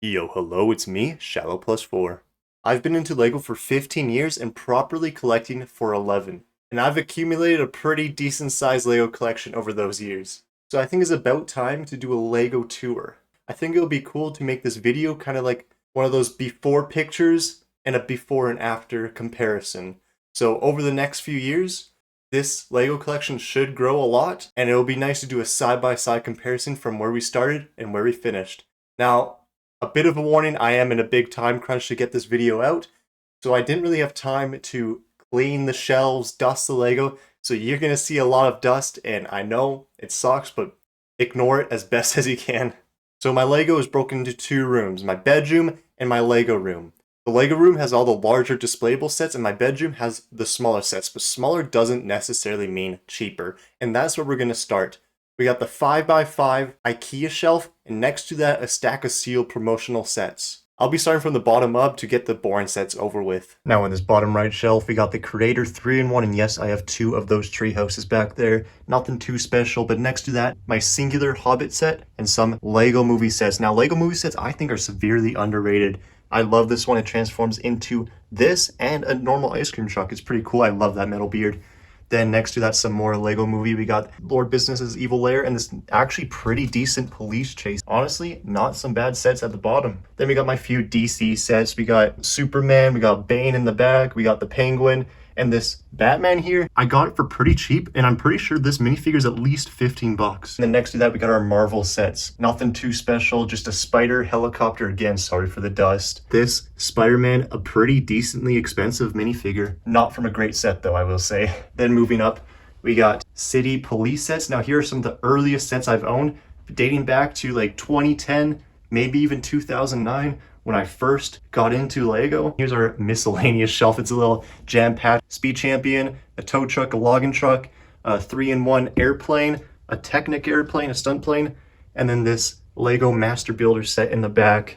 Yo, hello, it's me, Shallow+4. I've been into LEGO for 15 years and properly collecting for 11, and I've accumulated a pretty decent sized LEGO collection over those years. So I think it's about time to do a LEGO tour. I think it would be cool to make this video kind of like one of those before pictures and a before and after comparison. So over the next few years, this LEGO collection should grow a lot, and it will be nice to do a side-by-side comparison from where we started and where we finished. Now, a bit of a warning, I am in a big time crunch to get this video out, so I didn't really have time to clean the shelves, dust the Lego, so you're going to see a lot of dust, and I know it sucks, but ignore it as best as you can. So my Lego is broken into two rooms, my bedroom and my Lego room. The Lego room has all the larger displayable sets, and my bedroom has the smaller sets, but smaller doesn't necessarily mean cheaper, and that's where we're going to start. We got the 5x5 IKEA shelf, and next to that, a stack of sealed promotional sets. I'll be starting from the bottom up to get the boring sets over with. Now on this bottom right shelf, we got the Creator 3-in-1, and yes, I have two of those tree houses back there. Nothing too special, but next to that, my Singular Hobbit set and some Lego movie sets. Now, Lego movie sets I think are severely underrated. I love this one. It transforms into this and a normal ice cream truck. It's pretty cool. I love that metal beard. Then next to that, some more Lego movie. We got Lord Business's Evil Lair and this actually pretty decent police chase. Honestly, not some bad sets at the bottom. Then we got my few DC sets. We got Superman, we got Bane in the back, we got the Penguin, and this Batman here. I got it for pretty cheap, and I'm pretty sure this minifigure is at least 15 bucks. And then next to that, we got our Marvel sets. Nothing too special, just a spider helicopter. Again, sorry for the dust. This Spider-Man, a pretty decently expensive minifigure. Not from a great set though, I will say. Then moving up, we got City Police sets. Now here are some of the earliest sets I've owned, dating back to like 2010, maybe even 2009. When I first got into Lego. Here's our miscellaneous shelf. It's a little jam-packed Speed Champion, a tow truck, a logging truck, a 3-in-1 airplane, a Technic airplane, a stunt plane, and then this Lego Master Builder set in the back.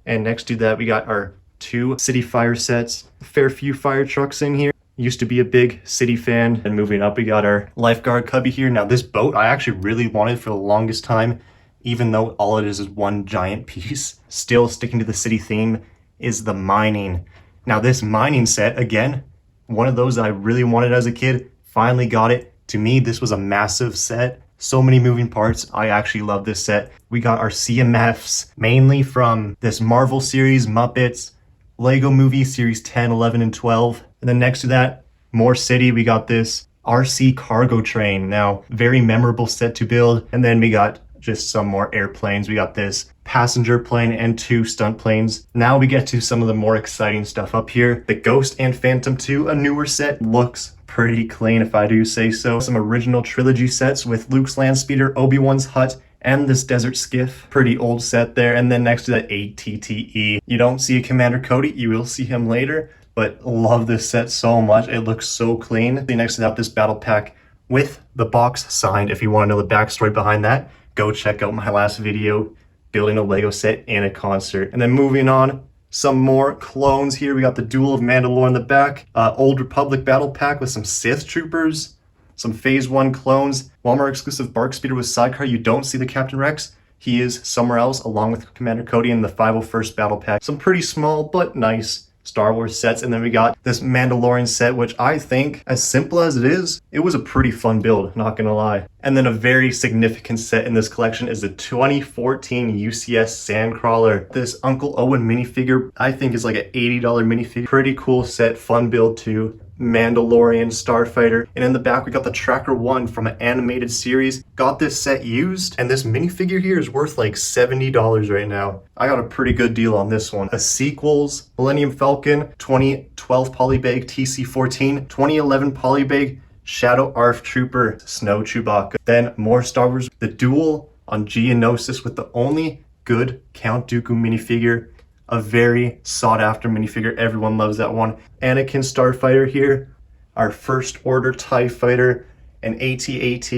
And next to that, we got our two City Fire sets, a fair few fire trucks in here. Used to be a big City fan. And moving up, we got our lifeguard cubby here. Now this boat, I actually really wanted for the longest time, even though all it is one giant piece. Still sticking to the city theme is the mining. Now this mining set, again, one of those that I really wanted as a kid, finally got it. To me, this was a massive set. So many moving parts. I actually love this set. We got our CMFs, mainly from this Marvel series, Muppets, Lego Movie Series 10, 11, and 12. And then next to that, more city, we got this RC cargo train. Now, very memorable set to build. And then we got just some more airplanes. We got this passenger plane and two stunt planes. Now we get to some of the more exciting stuff up here. The Ghost and Phantom 2, a newer set, looks pretty clean if I do say so. Some original trilogy sets with Luke's land speeder, Obi-Wan's hut, and this desert skiff. Pretty old set there. And then next to that ATTE. You don't see a Commander Cody, you will see him later, but love this set so much. It looks so clean. Next to that, this battle pack with the box signed. If you want to know the backstory behind that, go check out my last video, building a Lego set in a concert. And then moving on, some more clones here. We got the Duel of Mandalore in the back, Old Republic battle pack with some Sith troopers, some Phase 1 clones, Walmart exclusive Bark Speeder with sidecar. You don't see the Captain Rex. He is somewhere else along with Commander Cody in the 501st battle pack. Some pretty small but nice Star Wars sets. And then we got this Mandalorian set, which I think, as simple as it is, it was a pretty fun build, not gonna lie. And then a very significant set in this collection is the 2014 UCS Sandcrawler. This Uncle Owen minifigure, I think is like an $80 minifigure. Pretty cool set, fun build too. Mandalorian, Starfighter, and in the back we got the Tracker 1 from an animated series. Got this set used, and this minifigure here is worth like $70 right now. I got a pretty good deal on this one. A Sequels, Millennium Falcon, 2012 Polybag TC-14, 2011 Polybag Shadow ARF Trooper, Snow Chewbacca. Then more Star Wars, the Duel on Geonosis with the only good Count Dooku minifigure. A very sought after minifigure. Everyone loves that one. Anakin Starfighter here. Our First Order TIE Fighter. An AT-AT.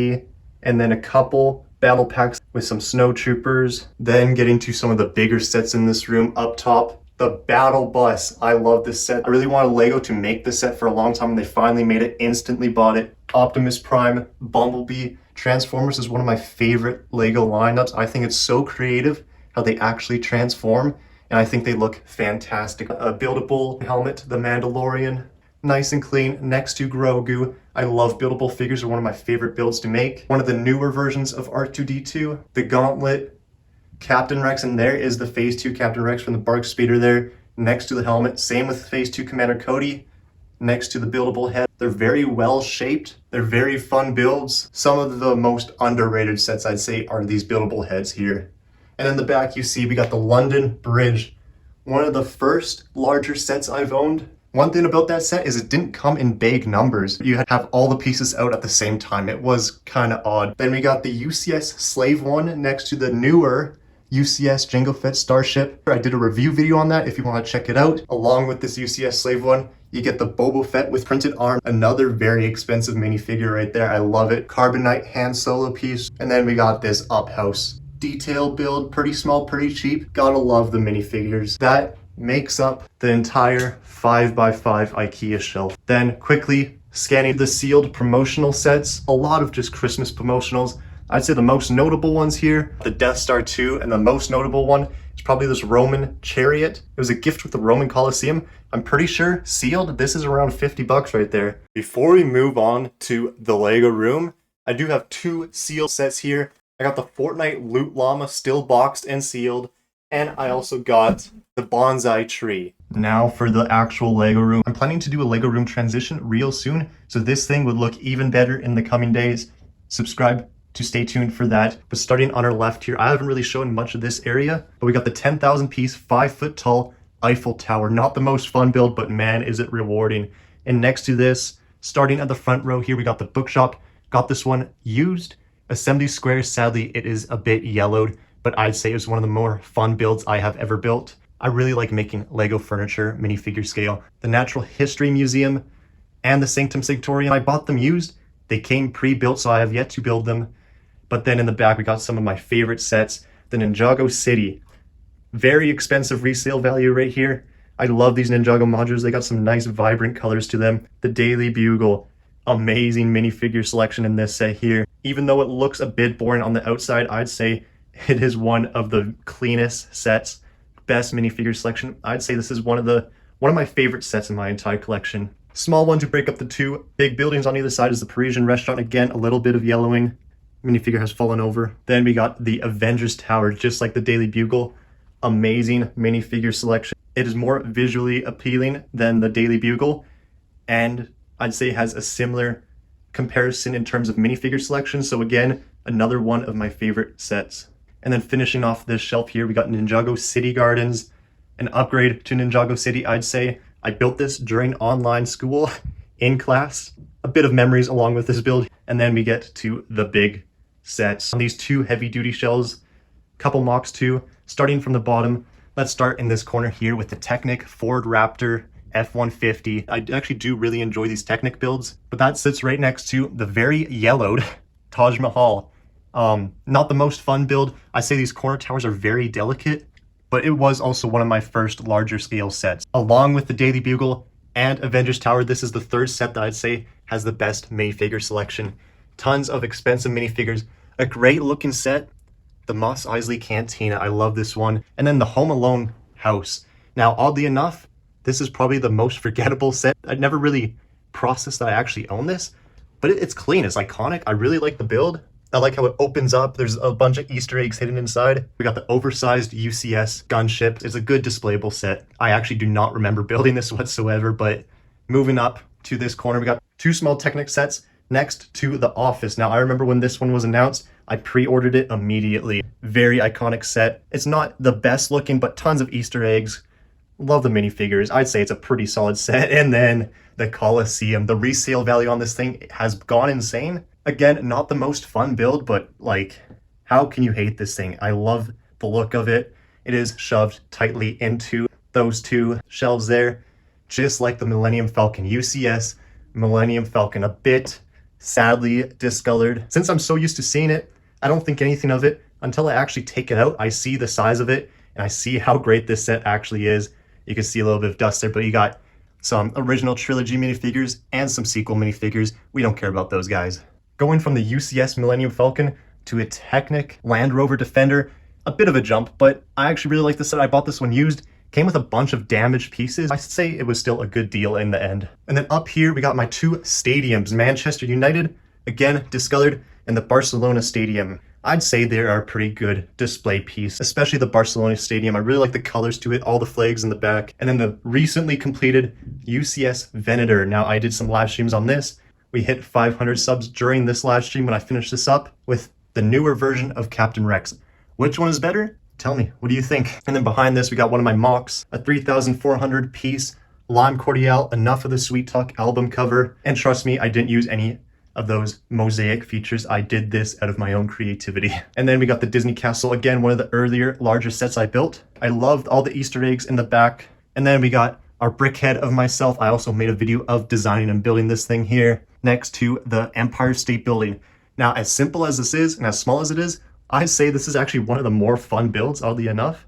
And then a couple battle packs with some Snow Troopers. Then getting to some of the bigger sets in this room. Up top, the Battle Bus. I love this set. I really wanted Lego to make this set for a long time, and they finally made it. Instantly bought it. Optimus Prime, Bumblebee. Transformers is one of my favorite Lego lineups. I think it's so creative how they actually transform. and I think they look fantastic. A buildable helmet, the Mandalorian, nice and clean, next to Grogu. I love buildable figures, they're one of my favorite builds to make. One of the newer versions of R2-D2, the Gauntlet, Captain Rex, and there is the Phase 2 Captain Rex from the BARC Speeder there, next to the helmet. Same with Phase 2 Commander Cody, next to the buildable head. They're very well shaped. They're very fun builds. Some of the most underrated sets I'd say are these buildable heads here. And in the back you see we got the London Bridge, one of the first larger sets I've owned. One thing about that set is it didn't come in big numbers. You had to have all the pieces out at the same time. It was kind of odd. Then we got the UCS Slave One next to the newer UCS Jango Fett Starship. I did a review video on that if you want to check it out. Along with this UCS Slave One, you get the Boba Fett with printed arm, another very expensive minifigure right there. I love it. Carbonite Han Solo piece. And then we got this Up House detail build, pretty small, pretty cheap. Gotta love the minifigures. That makes up the entire 5x5 IKEA shelf. Then quickly scanning the sealed promotional sets, a lot of just Christmas promotionals. I'd say the most notable ones here, the Death Star 2, and the most notable one is probably this Roman chariot. It was a gift with the Roman Colosseum. I'm pretty sure sealed, this is around 50 bucks right there. Before we move on to the Lego room, I do have two sealed sets here. I got the Fortnite Loot Llama still boxed and sealed, and I also got the bonsai tree. Now for the actual Lego room. I'm planning to do a Lego room transition real soon, so this thing would look even better in the coming days. Subscribe to stay tuned for that. But starting on our left here, I haven't really shown much of this area, but we got the 10,000 piece, 5 foot tall Eiffel Tower. Not the most fun build, but man, is it rewarding. And next to this, starting at the front row here, we got the bookshop. Got this one used. Assembly Square, sadly, it is a bit yellowed, but I'd say it was one of the more fun builds I have ever built. I really like making Lego furniture, minifigure scale. The Natural History Museum and the Sanctum Sanctorum, I bought them used. They came pre-built, so I have yet to build them. But then in the back, we got some of my favorite sets. The Ninjago City. Very expensive resale value right here. I love these Ninjago modules. They got some nice vibrant colors to them. The Daily Bugle. Amazing minifigure selection in this set here. Even though it looks a bit boring on the outside, I'd say it is one of the cleanest sets. Best minifigure selection. I'd say this is one of my favorite sets in my entire collection. Small one to break up the two big buildings on either side is the Parisian restaurant. Again, a little bit of yellowing. Minifigure has fallen over. Then we got the Avengers Tower, just like the Daily Bugle. Amazing minifigure selection. It is more visually appealing than the Daily Bugle, and I'd say it has a similar comparison in terms of minifigure selection. So again, another one of my favorite sets. And then finishing off this shelf here, we got Ninjago City Gardens, an upgrade to Ninjago City, I'd say. I built this during online school in class. A bit of memories along with this build. And then we get to the big sets. On these two heavy duty shells, couple mocks too. Starting from the bottom, let's start in this corner here with the Technic Ford Raptor F-150. I actually do really enjoy these Technic builds, but that sits right next to the very yellowed Taj Mahal. Not the most fun build. I say these corner towers are very delicate, but it was also one of my first larger scale sets. Along with the Daily Bugle and Avengers Tower, this is the third set that I'd say has the best minifigure selection. Tons of expensive minifigures. A great looking set. The Mos Eisley Cantina, I love this one. And then the Home Alone house. Now, oddly enough, this is probably the most forgettable set. I'd never really processed that I actually own this, but it's clean, it's iconic. I really like the build. I like how it opens up. There's a bunch of Easter eggs hidden inside. We got the oversized UCS gunship. It's a good displayable set. I actually do not remember building this whatsoever, but moving up to this corner, we got two small Technic sets next to the Office. Now, I remember when this one was announced, I pre-ordered it immediately. Very iconic set. It's not the best looking, but tons of Easter eggs. Love the minifigures. I'd say it's a pretty solid set. And then the Colosseum. The resale value on this thing has gone insane. Again, not the most fun build, but like, how can you hate this thing? I love the look of it. It is shoved tightly into those two shelves there, just like the Millennium Falcon. UCS Millennium Falcon, a bit sadly discolored. Since I'm so used to seeing it, I don't think anything of it until I actually take it out. I see the size of it and I see how great this set actually is. You can see a little bit of dust there, but you got some original trilogy minifigures and some sequel minifigures. We don't care about those guys. Going from the UCS Millennium Falcon to a Technic Land Rover Defender, a bit of a jump, but I actually really like this set. I bought this one used. Came with a bunch of damaged pieces. I say it was still a good deal in the end. And then up here, we got my two stadiums. Manchester United, again, discolored, and the Barcelona Stadium. I'd say they are a pretty good display piece, especially the Barcelona Stadium. I really like the colors to it, all the flags in the back. And then the recently completed UCS Venator. Now, I did some live streams on this. We hit 500 subs during this live stream when I finished this up with the newer version of Captain Rex. Which one is better? Tell me, what do you think? And then behind this, we got one of my mocks, a 3,400 piece Lime Cordiale, Enough of the Sweet Talk album cover. And trust me, I didn't use any of those mosaic features. I did this out of my own creativity. And then we got the Disney Castle, again, one of the earlier, larger sets I built. I loved all the Easter eggs in the back. And then we got our brick head of myself. I also made a video of designing and building this thing here next to the Empire State Building. Now, as simple as this is and as small as it is, I'd say this is actually one of the more fun builds, oddly enough.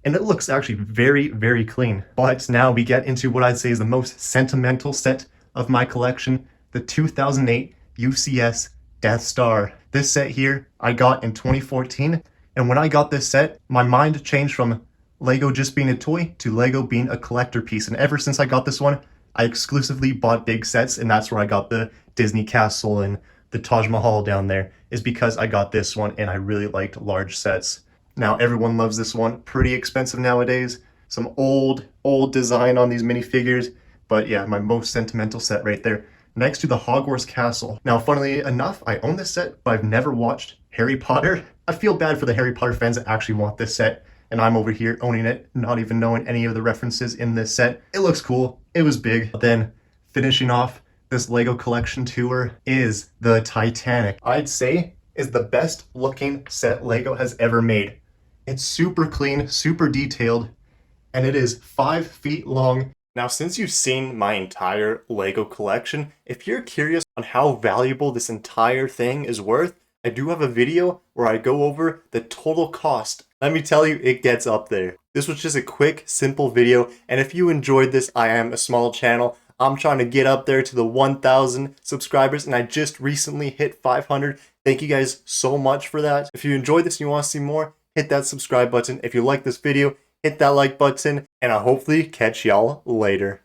And it looks actually very, very clean. But now we get into what I'd say is the most sentimental set of my collection, the 2008 UCS Death Star. This set here I got in 2014. And when I got this set, my mind changed from Lego just being a toy to Lego being a collector piece. And ever since I got this one, I exclusively bought big sets, and that's where I got the Disney Castle and the Taj Mahal down there, is because I got this one and I really liked large sets. Now everyone loves this one, pretty expensive nowadays. Some old design on these minifigures, but yeah, my most sentimental set right there. Next to the Hogwarts Castle. Now, funnily enough, I own this set, but I've never watched Harry Potter. I feel bad for the Harry Potter fans that actually want this set, and I'm over here owning it, not even knowing any of the references in this set. It looks cool, it was big. But then finishing off this Lego collection tour is the Titanic. I'd say is the best looking set Lego has ever made. It's super clean, super detailed, and it is 5 feet long. Now, since you've seen my entire Lego collection, if you're curious on how valuable this entire thing is worth, I do have a video where I go over the total cost. Let me tell you, it gets up there. This was just a quick, simple video, and if you enjoyed this, I am a small channel. I'm trying to get up there to the 1,000 subscribers, and I just recently hit 500. Thank you guys so much for that. If you enjoyed this and you want to see more, hit that subscribe button. If you like this video, hit that like button, and I'll hopefully catch y'all later.